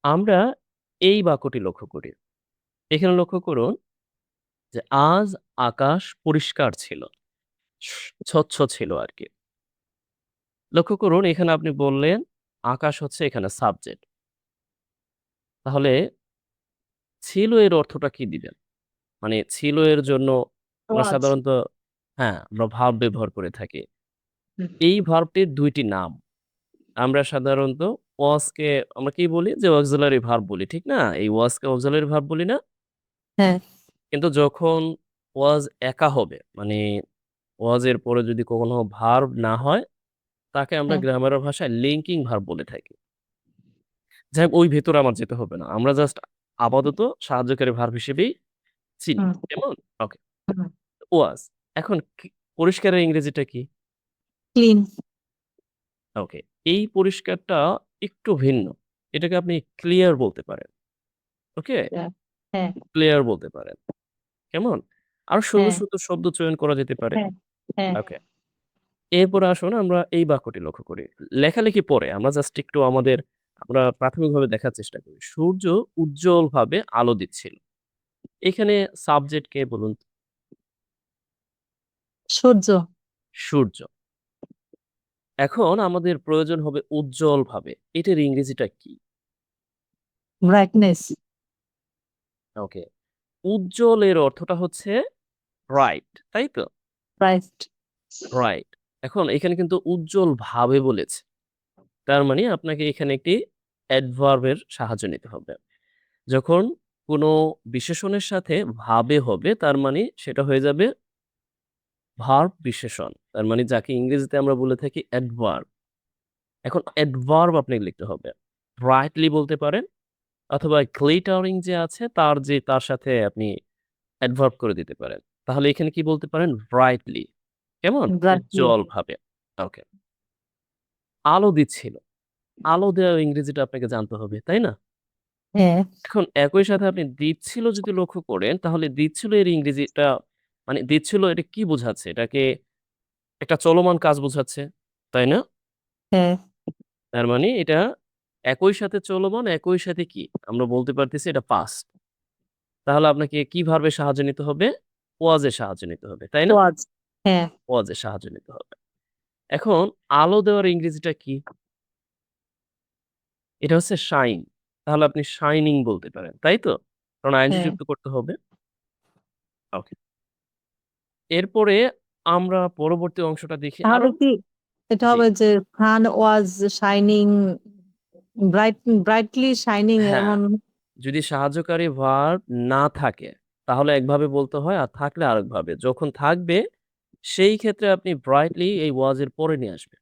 আমরা এই বাক্যটি লক্ষ্য করি। এখানে লক্ষ্য করুন যে আজ আকাশ পরিষ্কার ছিল। স্বচ্ছ ছিল আরকি। লক্ষ্য করুন এখানে আপনি বললেন আকাশ হচ্ছে এখানে সাবজেক্ট। তাহলে ছিল এর অর্থটা কি দিবেন? মানে ছিল এর জন্য আমরা ওয়াজ। সাধারণত আমরা ভার্ব ব্যবহার করে থাকি। হুম। এই ভার্বটির ২ টি নাম। আমরা সাধারণত was কে আমরা কি বলি? যে অক্সিলারি ভার্ব বলি, ঠিক না? এই was কে অক্সিলারি ভার্ব বলি না? হ্যাঁ। কিন্তু যখন was একা হবে, মানে was এর পরে যদি কোনো ভার্ব না হয়, তাকে আমরা হ্যাঁ। গ্রামারের ভাষায় লিঙ্কিং ভার্ব বলে থাকি। যাই হোক ওই ভেতরে আমার যেতে হবে না। আমরা জাস্ট আপাতত সাহায্যকারী ভার্ব হিসেবেই চিনি। হুম। কেমন? ওকে। হুম। was এখন পরিষ্কারের ইংরেজিটা কি? ক্লিন। ওকে। এই পরিষ্কারটা একটু ভিন্ন। এটাকে আপনি ক্লিয়ার বলতে পারেন। ওকে? হ্যাঁ। ক্লিয়ার বলতে পারেন। কেমন? আরো সুন্দর, হ্যাঁ। সুন্দর শব্দ চয়ন করা যেতে পারে। হ্যাঁ। হ্যাঁ। ওকে। এরপরে আসুন আমরা এই বাক্যটি লক্ষ্য করি। লেখালেখি পরে আমরা জাস্ট একটু আমরা প্রাথমিকভাবে দেখার চেষ্টা করি। সূর্য উজ্জ্বলভাবে আলো দিচ্ছিল। এখানে সাবজেক্ট কে বলুন তো? সূর্য। সূর্য। এখন আমাদের প্রয়োজন হবে উজ্জ্বলভাবে। এটার ইংরেজিটা কি? ব্রাইটনেস। ওকে। উজ্জ্বল এর অর্থটা হচ্ছে ব্রাইট, তাই তো? ব্রাইট। রাইট। এখন এখানে কিন্তু উজ্জ্বলভাবে বলেছে। তার মানে আপনাকে এখানে একটি অ্যাডভার্ব এর সাহায্য নিতে হবে। যখন কোনো বিশেষণের সাথে ভাবে হবে তার মানে সেটা হয়ে যাবে ভার্ব বিশেষণ। তার মানে যাকে ইংরেজিতে আমরা বলে থাকি অ্যাডভার্ব। এখন অ্যাডভার্ব আপনাকে লিখতে হবে। ব্রাইটলি বলতে পারেন অথবা গ্লিটারিং যে আছে তার সাথে আপনি অ্যাডভার্ব করে দিতে পারেন। তাহলে এখানে কি বলতে পারেন? ব্রাইটলি। কেমন? ব্রাইটলি। উজ্জ্বলভাবে। ওকে। আলো দিচ্ছিল। আলো দেওয়ার ইংরেজিটা আপনাকে জানতে হবে, তাই না? হ্যাঁ। এখন একই সাথে আপনি দিচ্ছিল যদি লক্ষ্য করেন, তাহলে দিচ্ছিল এর ইংরেজিটা মানে দিচ্ছিল এটা কি বোঝাচ্ছে? এটাকে একটা চলমান কাজ বোঝাচ্ছে, তাই না? হ্যাঁ। তার মানে এটা একই সাথে চলমান, একই সাথে কি? আমরা বলতে পারতেছি এটা পাস্ট। তাহলে আপনাকে কি ভার্বের সাহায্য নিতে হবে? was এর সাহায্য নিতে হবে, তাই না? ওয়াজ। হ্যাঁ। was এর সাহায্য নিতে হবে। এখন আলো দেওয়ার ইংরেজিটা কি? এটা হচ্ছে শাইন। তাহলে আপনি শাইনিং বলতে পারেন, তাই তো? কারণ আইএনজি হ্যাঁ। যুক্ত করতে হবে। ওকে। এরপরে আমরা পরবর্তী অংশটা দেখি তাহলে আরো কি এটা জি। হবে যে সান ওয়াজ শাইনিং, ব্রাইটলি শাইনিং হ্যাঁ, এমন। যদি সাহায্যকারী ভার্ব না থাকে তাহলে একভাবে বলতে হয় আর থাকলে আরেকভাবে। যখন থাকবে সেই ক্ষেত্রে আপনি ব্রাইটলি এই was এর পরে নিয়ে আসবেন।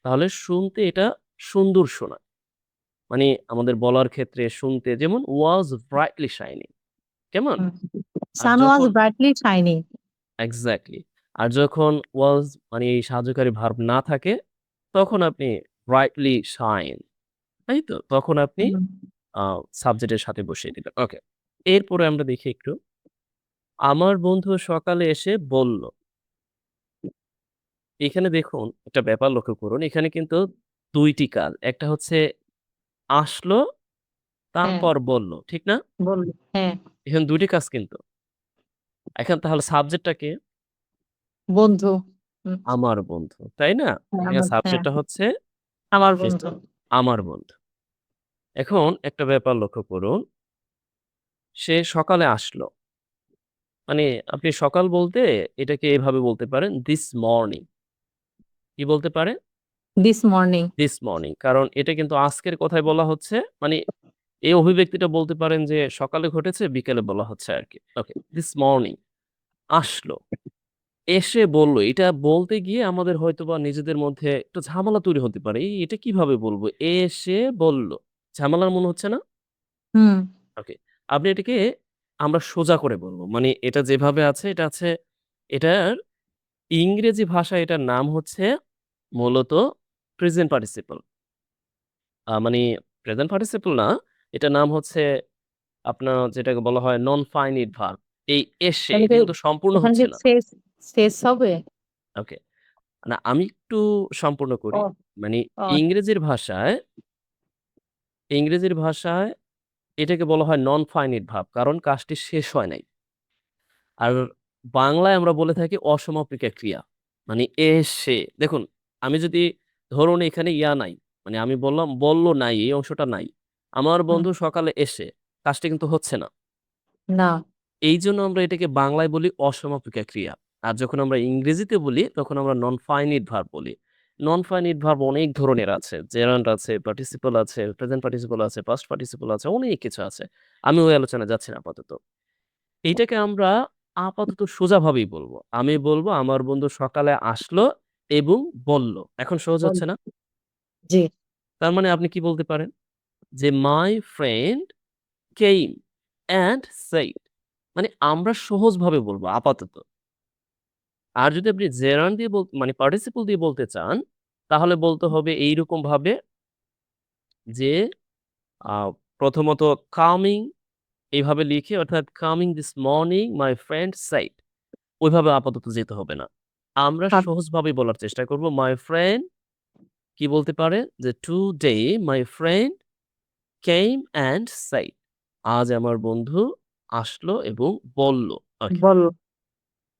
তাহলে শুনতে এটা সুন্দর শোনায়। মানে আমাদের বলার ক্ষেত্রে শুনতে যেমন was brightly shining কেমন? আর সান ওয়াজ যখন ব্রাইটলি শাইনিং। এক্সাক্টলি। আর যখন was মানে এই সাহায্যকারী ভার্ব না থাকে তখন আপনি brightly shine তাই তো? তখন আপনি আ সাবজেক্টের সাথে বসিয়ে দিবেন। ওকে। এরপরে আমরা দেখি একটু। আমার বন্ধু সকালে এসে বলল। এখানে দেখুন একটা ব্যাপার লক্ষ্য করুন। এখানে কিন্তু ২ টি কাজ। একটা হচ্ছে আসলো, হ্যাঁ। তারপর বলল। ঠিক না? বলল। হ্যাঁ। এখানে ২ টি কাজ কিন্তু। এখন তাহলে সাবজেক্টটা কে? বন্ধু। হুম। আমার বন্ধু। তাই না? হ্যাঁ, এখানে হ্যাঁ, সাবজেক্টটা হচ্ছে আমার মিস্টার বন্ধু। আমার বন্ধু। এখন একটা ব্যাপার লক্ষ্য করুন। সে সকালে আসলো। মানে আপনি সকাল বলতে এটাকে এভাবে বলতে পারেন this morning কি বলতে পারেন? This morning. this morning কারণ এটা কিন্তু আজকের কথায় বলা হচ্ছে। মানে এই অভিব্যক্তিটা বলতে পারেন যে সকালে ঘটেছে, বিকেলে বলা হচ্ছে আরকি। ওকে, this morning আসলো। এসে বলল। এটা বলতে গিয়ে আমাদের হয়তোবা নিজেদের মধ্যে একটু ঝামেলা তৈরি হতে পারে। এটা কিভাবে বলব? এসে বলল। ঝামেলার মনে হচ্ছে না? হুম। ওকে। আপনি এটাকে আমরা সোজা করে বলব। মানে এটা যেভাবে আছে এটা আছে এটার ইংরেজি ভাষায় এটার নাম হচ্ছে মূলত প্রেজেন্ট পার্টিসিপল। মানে প্রেজেন্ট পার্টিসিপল না, এটার নাম হচ্ছে আপনার যেটাকে বলা হয় নন ফাইনিট ভার্ব। এই এসে তাহলে এটা কি কিন্তু সম্পূর্ণ ওখানে হচ্ছে কি না। শেষ, শেষ হবে? ওকে। না আমি একটু সম্পূর্ণ করি। ও। মানে ও। ইংরেজির ভাষায় ইংরেজির ভাষায় এটাকে বলা হয় নন ফাইনিট ভার্ব, কারণ কাজটি শেষ হয় নাই। আর বাংলায় আমরা বলে থাকি অসমাপিকা ক্রিয়া, মানে এসে। দেখুন, আমি যদি ধরুন এখানে ইয়া নাই, মানে আমি বললাম বলল নাই, এই অংশটা নাই। আমার হুম, বন্ধু সকালে এসে, কাজটি কিন্তু হচ্ছে না। না এই জন্য আমরা এটাকে বাংলায় বলি অসমাপিকা ক্রিয়া। আর যখন আমরা ইংরেজিতে বলি তখন আমরা নন ফাইনিট ভার্ব বলি। নন ফাইনিট ভার্ব অনেক ধরনের আছে। জেরান্ড আছে, পার্টিসিপল আছে, প্রেজেন্ট পার্টিসিপল আছে, পাস্ট পার্টিসিপল আছে, অনেক কিছু আছে। আমি ওই আলোচনায় যাচ্ছি না আপাতত। এইটাকে আমরা আপাতত সোজাভাবেই বলবো। আমি বলবো আমার বন্ধু সকালে আসলো এবং বলল। এখন সহজ বল হচ্ছে না? জি তার মানে আপনি কি বলতে পারেন? যে my friend came and said. মানে আমরা সহজভাবে বলবো আপাতত। আর যদি আপনি জেরান্ড দিয়ে মানে পার্টিসিপল দিয়ে বলতে চান, তাহলে বলতে হবে এইরকম ভাবে যে আ প্রথমত কামিং এইভাবে লিখে, অর্থাৎ coming this morning my friend said. ওইভাবে আপাতত যেতে হবে না। আমরা সহজভাবে বলার চেষ্টা করব। মাই ফ্রেন্ড কি বলতে পারে? যে today my friend came and said. আজ আমার বন্ধু আসলো এবং বলল। ওকে। বল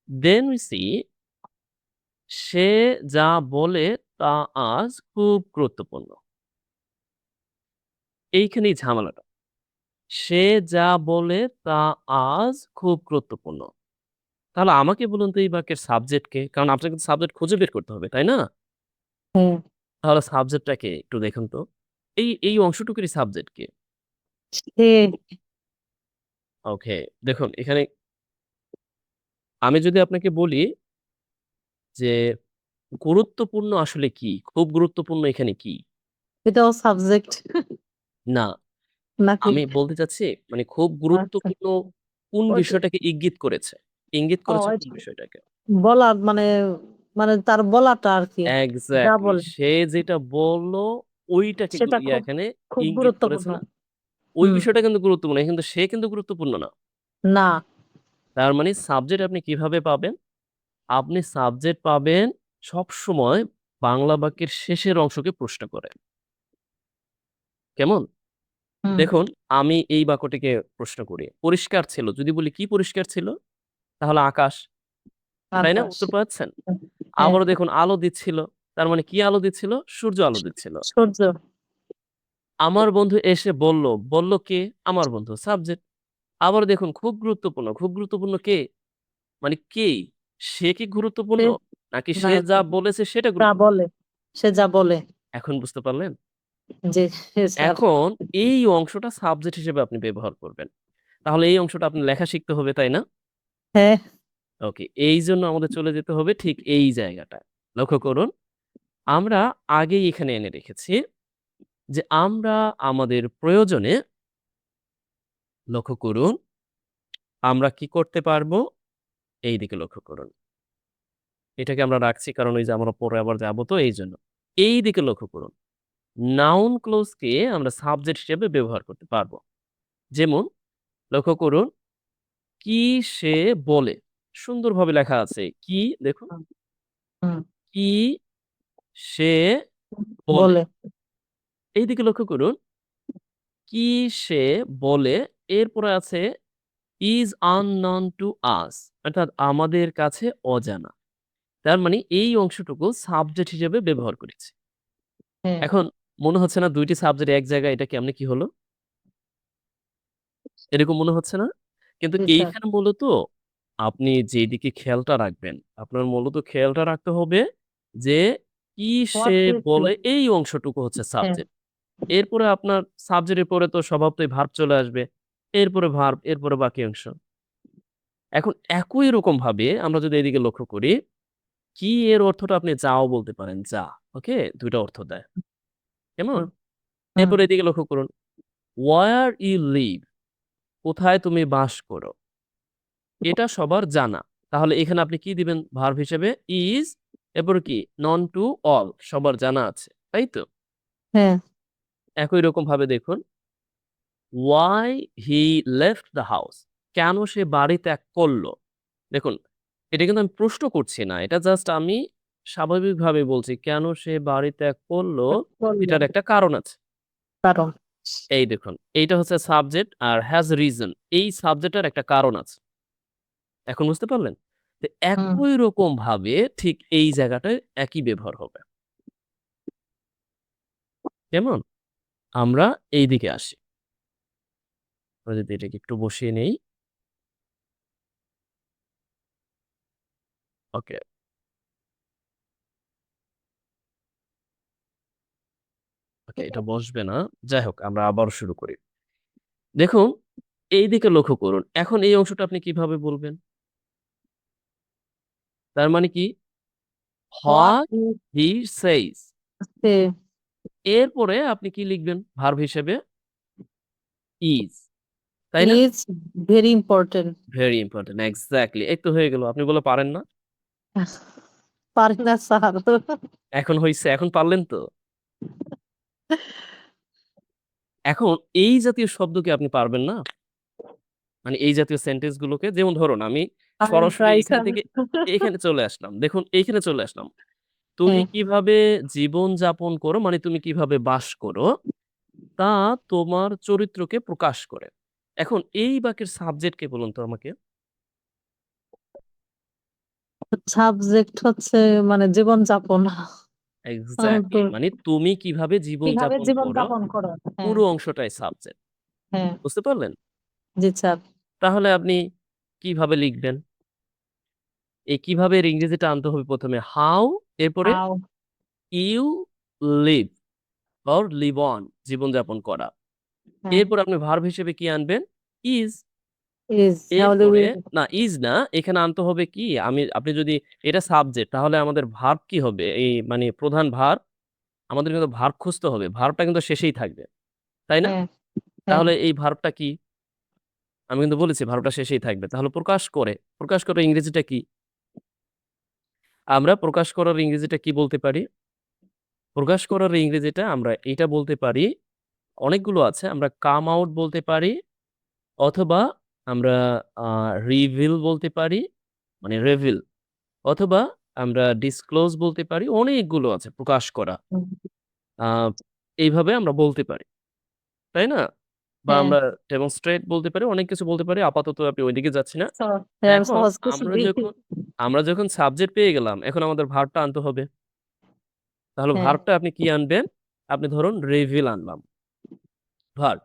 দেন উই সি সে যা বলে তা আজ খুব গুরুত্বপূর্ণ। এইখানেই ঝামেলাটা। সে যা বলে তা আজ খুব গুরুত্বপূর্ণ। তাহলে আমাকে বলুন তো এই বাক্যের সাবজেক্ট কে? কারণ আপনাকে তো সাবজেক্ট খুঁজে বের করতে হবে, তাই না? হ্যাঁ তাহলে সাবজেক্টটা কে একটু দেখুন তো? এই অংশটুকুরই সাবজেক্ট কে? সে ওকে, দেখুন এখানে আমি যদি আপনাকে বলি যে গুরুত্বপূর্ণ আসলে কি? খুব গুরুত্বপূর্ণ এখানে কি? এটাও সাবজেক্ট না, নাকি আমি বলতে চাচ্ছি মানে খুব আচ্ছা গুরুত্বপূর্ণ কোন ওইটা বিষয়টাকে ইঙ্গিত করেছে? ইঙ্গিত ও করেছে কোন আচ্ছা বিষয়টাকে? বলার মানে মানে তার বলাটা আর কি যা এক্সাক্টলি। বলে সে যেটা বলল ওইটাকে সেটা খুব এখানে খুব ইঙ্গিত করেছে গুরুত্বপূর্ণ না? ওই হুম বিষয়টা কিন্তু গুরুত্বপূর্ণ। কিন্তু সে কিন্তু গুরুত্বপূর্ণ না। না তার মানে সাবজেক্ট আপনি কিভাবে পাবেন? আপনি সাবজেক্ট পাবেন সবসময় বাংলা বাক্যের শেষের অংশকে প্রশ্ন করে। কেমন? হুম দেখুন, আমি এই বাক্যটিকে প্রশ্ন করি। পরিষ্কার ছিল। যদি বলি কি পরিষ্কার ছিল? তাহলে আকাশ। তাই না? আকাশ উত্তর পাচ্ছেন? হ্যাঁ আবারও দেখুন আলো দিচ্ছিল। তার মানে কি আলো দিচ্ছিল? সূর্য আলো দিচ্ছিল। সূর্য আমার বন্ধু এসে বলল, বলল কে? আমার বন্ধু, সাবজেক্ট। আবার দেখুন খুব গুরুত্বপূর্ণ। খুব গুরুত্বপূর্ণ কে? মানে কে? সে কি সে গুরুত্বপূর্ণ? নাকি না সে যা বলেছে সেটা যা গুরুত্বপূর্ণ? বলে সে যা বলে এখন বুঝতে পারলেন? যে সে স্যার এখন এই অংশটা সাবজেক্ট হিসেবে আপনি ব্যবহার করবেন। তাহলে এই অংশটা আপনার লেখা শিখতে হবে, তাই না? হ্যাঁ ওকে। এইজন্য আমাদের চলে যেতে হবে ঠিক এই জায়গাটায়। লক্ষ্য করুন, আমরা আগেই এখানে এনে রেখেছি যে আমরা আমাদের প্রয়োজনে লক্ষ্য করুন, আমরা কি করতে পারবো? এইদিকে লক্ষ্য করুন। এটাকে আমরা রাখছি কারণ ওই যে আমরা পরে আবার যাবো তো এইজন্য। এইদিকে লক্ষ্য করুন। নাউন ক্লজ কে আমরা সাবজেক্ট হিসেবে ব্যবহার করতে পারবো। যেমন লক্ষ্য করুন, কি সে বলে। সুন্দরভাবে লেখা আছে। কি দেখুন, হুম হুম, কি সে বলে। বলে এইদিকে লক্ষ্য করুন, কি সে বলে এরপরে আছে is unknown to us, অর্থাৎ আমাদের কাছে অজানা। তার মানে এই অংশটুকু সাবজেক্ট হিসেবে ব্যবহার করেছি। হ্যাঁ এখন মনে হচ্ছে না ২ টি সাবজেক্ট এক জায়গায়, এটা কেমনে কি হলো? এরকম মনে হচ্ছে না? কিন্তু জি স্যার এইখানে মূলত আপনি যেদিকে খেয়ালটা রাখবেন, আপনার মূলত খেয়ালটা রাখতে হবে যে কি সে হোয়াট ইজ বলে এই অংশটুকু হচ্ছে হ্যাঁ সাবজেক্ট। এরপরে আপনার সাবজেক্টের পরে তো স্বভাবতই ভার্ব চলে আসবে। এরপরে ভার্ব, এরপরে বাকি অংশ। এখন একই রকমভাবে আমরা যদি এদিকে লক্ষ্য করি, কি এর অর্থটা আপনি যাও বলতে পারেন, যা। ওকে? ২ টা অর্থ দেয়। কেমন? হুম হুম এরপরে এদিকে লক্ষ্য করুন। where you live, কোথায় তুমি বাস করো? এটা সবার জানা। তাহলে এখানে আপনি কি দিবেন ভার্ব হিসেবে? is, এরপরে কি? known to all, সবার জানা আছে। তাই তো? হ্যাঁ একই রকমভাবে দেখুন, why he left the house, কেন সে বাড়ি ত্যাগ করল? দেখুন, এটা কিন্তু আমি প্রশ্ন করছি না। এটা জাস্ট আমি স্বাভাবিকভাবে বলছি, কেন সে বাড়ি ত্যাগ করল? বললো এটার একটা কারণ আছে। কারণ এই দেখুন, এইটা হচ্ছে সাবজেক্ট আর হ্যাজ রিজন। এই সাবজেক্টের একটা কারণ আছে। এখন বুঝতে পারলেন? তো হুম। একই রকম ভাবে ঠিক এই জায়গাটায় একই ব্যবহার হবে। কেমন? আমরা এইদিকে আসি। আমরা যদি এটাকে একটু বসিয়ে নেই। ওকে, ওকে এটা বসবে না। যাই হোক আমরা আবারও শুরু করি। দেখুন, এইদিকে লক্ষ্য করুন। এখন এই অংশটা আপনি কিভাবে বলবেন? তার মানে কি? What What is he says। সে এরপরে আপনি কি লিখবেন ভার্ব হিসেবে? is, তাই না? Is very important. Very important exactly. এই তো হয়ে গেল। আপনি বলে পারেন না? পারি না স্যার। এখন হইছে, এখন পারলেন তো? এখন এই জাতীয় শব্দ কি আপনি পারবেন না? মানে এই জাতীয় সেন্টেন্স গুলোকে যেমন ধরুন আমি আমি সরাসরি ট্রাই এখান থেকে এইখানে চলে আসলাম। দেখুন এইখানে চলে আসলাম। তুমি হ্যাঁ, কিভাবে জীবনযাপন করো মানে তুমি কিভাবে বাস করো তা তোমার চরিত্রকে প্রকাশ করে। এখন এই বাক্যের সাবজেক্ট কে বলুন তো আমাকে? সাবজেক্ট হচ্ছে মানে জীবনযাপন। তো এক্সাক্টলি মানে তুমি কিভাবে কিভাবে জীবনযাপন করো জীবনযাপন করো? হ্যাঁ, পুরো অংশটাই সাবজেক্ট। হ্যাঁ, বুঝতে পারলেন? জি স্যার। তাহলে আপনি কিভাবে লিখবেন? এই কিভাবে এর ইংরেজিটা আনতে হবে ১ম এ হাউ এরপরে how you live or live on জীবনযাপন করা। হ্যাঁ, এরপর আপনি ভার্ব হিসেবে কি আনবেন? ইস। ইজ তাহলে এরপরে না ইস না এখানে আনতে হবে কি আপনি যদি এটা সাবজেক্ট তাহলে আমাদের ভার্ব কি হবে? এই মানে প্রধান ভার্ব আমাদের কিন্তু ভার্ব খুঁজতে হবে। ভার্বটা কিন্তু শেষেই থাকবে। তাই না? হ্যাঁ, হ্যাঁ, তাহলে এই ভার্বটা কি? আমি কিন্তু বলেছি ভার্বটা শেষেই থাকবে। তাহলে প্রকাশ করে। প্রকাশ করার ইংরেজিটা কি? আমরা প্রকাশ করার ইংরেজিটা কি বলতে পারি? প্রকাশ করার ইংরেজিটা আমরা এইটা বলতে পারি, অনেকগুলো আছে। আমরা কাম আউট বলতে পারি অথবা আমরা আ রিভিল বলতে পারি, মানে রেভিল অথবা আমরা ডিসক্লোজ বলতে পারি। অনেকগুলো আছে প্রকাশ করা। হুম, আ এইভাবে আমরা বলতে পারি। তাই না? বা হ্যাঁ। আমরা ডেমনস্ট্রেট বলতে পারি, অনেক কিছু বলতে পারি। আপাতত আপনি ওইদিকে যাচ্ছি না। স হ্যাঁ, এখন সহজ কিছু আমরা দিই। যখন আমরা যখন সাবজেক্ট পেয়ে গেলাম, এখন আমাদের ভার্বটা আনতে হবে। তাহলে হ্যাঁ, ভার্বটা আপনি কি আনবেন? আপনি ধরুন রিভিল আনলাম, ভার্ব।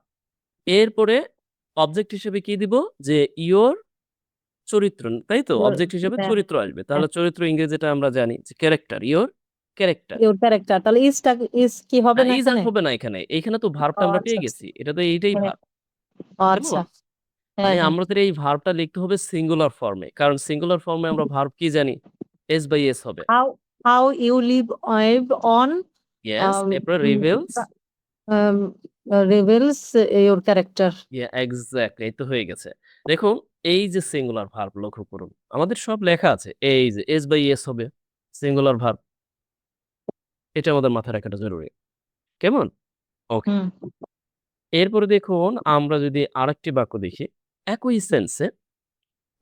এরপরে অবজেক্ট হিসেবে কি দিব? যে ইওর চরিত্র, তাই তো? ইওর অবজেক্ট হিসেবে হ্যাঁ, চরিত্র আসবে। হ্যাঁ, তাহলে চরিত্র ইংরেজিটা আমরা জানি যে character, your character. Your character. তাহলে ইজ কি না হবে না ইস আর এখানে? হবে না এখানে। এইখানে তো ও ভার্বটা আমরা আচ্ছা, পেয়ে আচ্ছা। গেছি। এটা তো এইটাই হ্যাঁ, ভার্ব। ও আচ্ছা। কেমন? হ্যাঁ, মানে হ্যাঁ। আমাদের এই ভার্বটা লিখতে হবে সিঙ্গুলার ফর্মে। কারণ সিঙ্গুলার ফর্মে আমরা ভার্ব কি জানি? এস বাই এস হবে। How how you live on yes, um এরপরে um reveals um reveals your character. Exactly এই তো হয়ে গেছে। দেখুন এই যে সিঙ্গুলার ভার্ব লক্ষ্য করুন। আমাদের সব লেখা আছে। এই যে এস বাই এস হবে সিঙ্গুলার ভার্ব। এটা আমাদের মাথায় রাখাটা জরুরি। কেমন? ওকে। হুম, এরপরে দেখুন আমরা যদি আরেকটি বাক্য দেখি, একই সেন্সে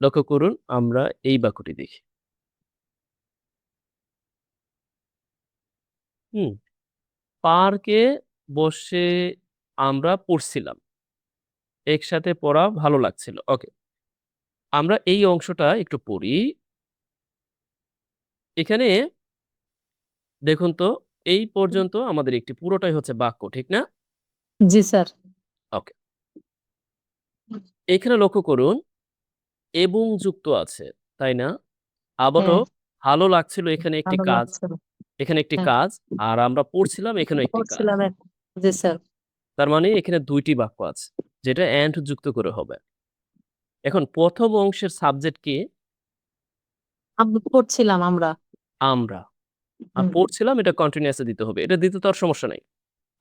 লক্ষ্য করুন আমরা এই বাক্যটি দেখি। হুম? পার্কে বসে আমরা পড়ছিলাম। একসাথে পড়া ভালো লাগছিল। ওকে। আমরা এই অংশটা একটু পড়ি। এখানে দেখুন তো এই পর্যন্ত আমাদের একটি পুরোটাই হচ্ছে বাক্য, ঠিক না? জি স্যার। ওকে। এখানে লক্ষ্য করুন এবং যুক্ত আছে, তাই না? আবারও হ্যাঁ, ভালো লাগছিল এখানে একটি ভালো কাজ, লাগছিল। এখানে একটি হ্যাঁ, কাজ আর আমরা পড়ছিলাম এখানেও একটি কাজ। পড়ছিলাম জি স্যার। তার মানে এখানে ২ টি বাক্য আছে। যেটা এন্ড যুক্ত করে হবে। এখন ১ম অংশের সাবজেক্ট কি? পড়ছিলাম আমরা। আমরা। আর হুম, পড়ছিলাম এটা কন্টিনিউয়াস এ দিতে হবে। এটা দিতে তো আর সমস্যা নাই।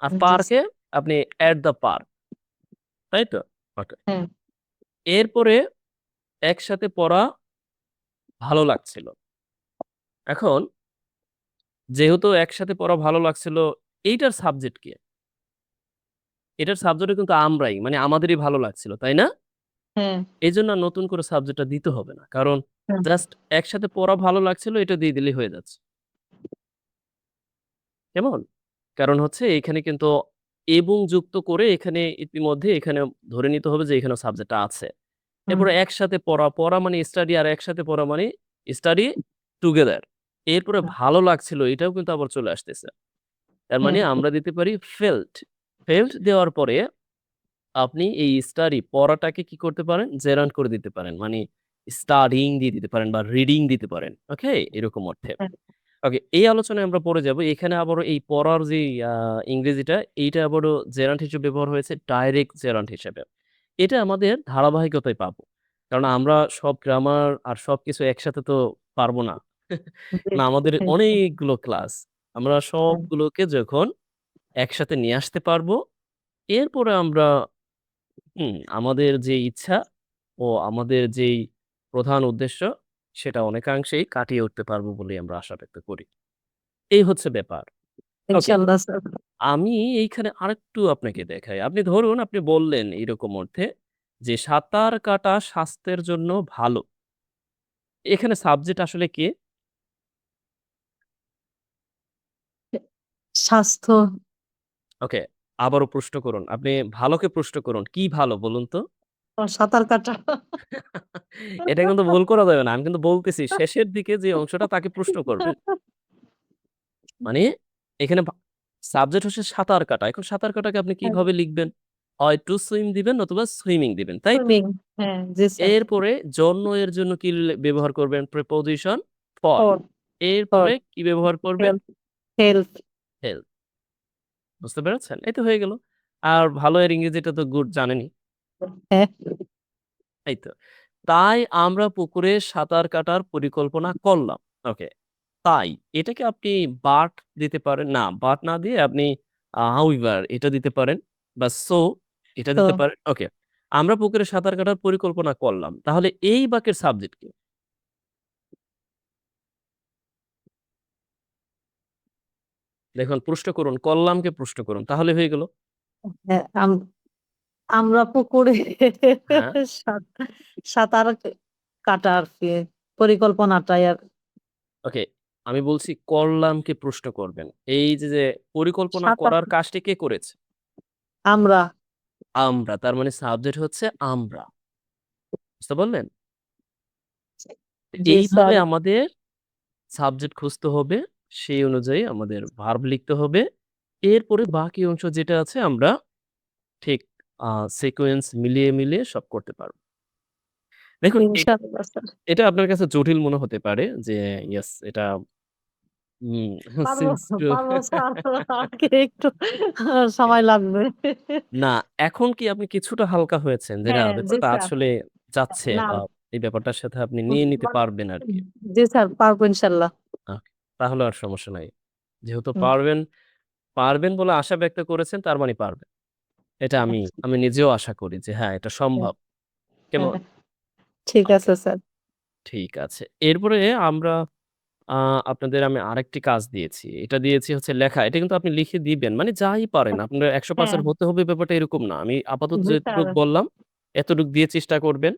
আর জি পার্কে স্যার। আপনি এট দ্য পার্ক, তাই তো? ওকে। হ্যাঁ, এরপরে একসাথে পড়া ভালো লাগছিল। এখন যেহেতু একসাথে পড়া ভালো লাগছিল, এইটার সাবজেক্ট কি? এটার সাবজেক্টও কিন্তু আমরাই। মানে আমাদেরই ভালো লাগছিল, তাই না? হ্যাঁ, এজন্য আর নতুন করে সাবজেক্টটা দিতে হবে না। কারণ হ্যাঁ, জাস্ট একসাথে পড়া ভালো লাগছিল এটা দিয়ে দিলেই হয়ে যাচ্ছে। কেমন? কারণ হচ্ছে এইখানে কিন্তু এবং যুক্ত করে এখানে ইতিমধ্যে এখানে ধরে নিতে হবে যে এখানেও সাবজেক্টটা আছে। হুম। এরপরে একসাথে পড়া, পড়া মানে স্টাডি আর একসাথে পড়া মানে স্টাডি টুগেদার। এরপরে হুম। ভালো লাগছিল এটাও কিন্তু আবার চলে আসতেছে। তার মানে হ্যাঁ। আমরা দিতে পারি ফেল্ট। ফেল্ট দেওয়ার পরে আপনি এই স্টাডি পড়াটাকে কি করতে পারেন? জেরান্ড করে দিতে পারেন। মানে স্টাডিং দিয়ে দিতে পারেন বা রিডিং দিতে পারেন। ওকে? এরকম অর্থে। হ্যাঁ। ওকে, এই আলোচনায় আমরা পড়ে যাব। এখানে আবারও এই পড়ার যেই ইংরেজিটা, এইটা আবারও জেরান্ড হিসেবে ব্যবহার হয়েছে ডাইরেক্ট জেরান্ড হিসেবে। এটা আমাদের ধারাবাহিকতায় পাবো। কারণ আমরা সব গ্রামার আর সবকিছু একসাথে তো পারব না। জি, না, আমাদের হ্যাঁ, অনেকগুলো ক্লাস। আমরা হ্যাঁ। সবগুলোকে যখন একসাথে নিয়ে আসতে পারবো, এরপরে আমরা আমাদের যে ইচ্ছা ও আমাদের যেই প্রধান উদ্দেশ্য, সেটা অনেকাংশেই কাটিয়ে উঠতে পারবো বলেই আমরা আশা ব্যক্ত করি। এই হচ্ছে ব্যাপার। ওকে। ইনশাআল্লাহ স্যার। আমি এইখানে আরেকটু আপনাকে দেখাই। আপনি ধরুন আপনি বললেন এইরকম অর্থে যে, "সাঁতার কাটা স্বাস্থ্যের জন্য ভালো।" এখানে সাবজেক্ট আসলে কে? স্বাস্থ্য। ওকে, আবারও প্রশ্ন করুন। আপনি ভালোকে প্রশ্ন করুন। কি ভালো বলুন তো? সাঁতার কাটা। এটা কিন্তু ভুল করা যাবে না। আমি কিন্তু বলতেছি শেষের দিকে যে অংশটা তাকে প্রশ্ন করবেন। মানে এখানে সাবজেক্ট হচ্ছে সাঁতার কাটা। এখন সাঁতার কাটাকে আপনি হ্যাঁ, কিভাবে লিখবেন? হয় টু সুইম দিবেন নতুবা সুইমিং দিবেন। তাই তো? সুইমিং। হ্যাঁ, জি স্যার। এরপরে জন্য এর জন্য কি ব্যবহার করবেন? Preposition for. ফর, ফর এরপরে কি ব্যবহার করবেন? Help, help. হেল্প। বুঝতে পেরেছেন? এই তো হয়ে গেল। আর ভালো এর ইংরেজিটা তো গুড জানেনই। হ্যাঁ। এই তো। তাই আমরা পুকুরে সাঁতার কাটার পরিকল্পনা করলাম। ওকে। তাই এটাকে আপনি বাট দিতে পারেন। না, বাট না দিয়ে আপনি হাউএভার এটা দিতে পারেন বা সো এটা তো দিতে পারেন। ওকে। আমরা পুকুরে সাঁতার কাটার পরিকল্পনা করলাম। তাহলে এই বাক্যের সাবজেক্ট কি? দেখুন প্রশ্ন করুন, করলামকে প্রশ্ন করুন। তাহলে হয়ে গেল। হ্যাঁ, আমরা পুকুরে হ্যাঁ, সাঁত সাঁতার কাটা আরকি পরিকল্পনাটাই আর ওকে। আমি বলছি করলামকে প্রশ্ন করবেন। এই যে পরিকল্পনা সাঁতার করার কাজটি কে করেছে? আমরা। আমরা। তার মানে সাবজেক্ট হচ্ছে আমরা। বুঝতে পারলেন? জি এইভাবে স্যার। আমাদের সাবজেক্ট খুঁজতে হবে। সেই অনুযায়ী আমাদের ভার্ব লিখতে হবে। এরপরে বাকি অংশ যেটা আছে আমরা ঠিক আ সিকোয়েন্স মিলিয়ে, মিলিয়ে সব করতে পারব। দেখুন এটা ইনশাআল্লাহ স্যার। এটা আপনার কাছে জটিল মনে হতে পারে যে ইয়েস এটা উম পারবো, সিন্স টু পারবো স্যার। আজকে একটু সময় লাগবে। না, এখন কি আপনি কিছুটা হালকা হয়েছেন যে না হ্যাঁ, জি ব্যাপারটা স্যার। আসলে যাচ্ছে না, বা এই ব্যাপারটার সাথে আপনি নিয়ে নিতে বাট পারবেন আরকি। জি স্যার পারবো ইনশাআল্লাহ। ওকে, তাহলে আর সমস্যা নাই। যেহেতু হুম, পারবেন, পারবেন বলে আশা ব্যক্ত করেছেন তার মানে পারবেন। এটা আমি আচ্ছা। আমি নিজেও আশা করি যে হ্যাঁ, এটা হ্যাঁ, সম্ভব। হ্যাঁ, কেমন? ঠিক ওকে, আছে স্যার। ঠিক আছে। এরপরে আমরা আ আপনাদের আমি আরেকটি কাজ দিয়েছি। এটা দিয়েছি হচ্ছে লেখা। এটা কিন্তু আপনি লিখে দিবেন। মানে যাই পারেন। আপনার হ্যাঁ, ১০০% হতে হবে ব্যাপারটা এরকম না। আমি আপাতত জি স্যার। যেটুক বললাম, এতটুক দিয়ে চেষ্টা করবেন।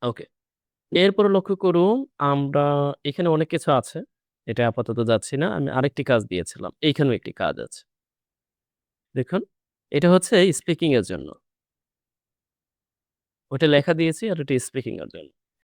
ওকে। এরপরে লক্ষ্য করুন আমরা এখানে অনেক কিছু আছে। এটা আপাতত যাচ্ছি না। আমি আরেকটি কাজ দিয়েছিলাম। এইখানেও একটি কাজ আছে। দেখুন, এটা হচ্ছে স্পিকিং এর জন্য। ওটা লেখা দিয়েছি আর এটা স্পিকিং এর জন্য।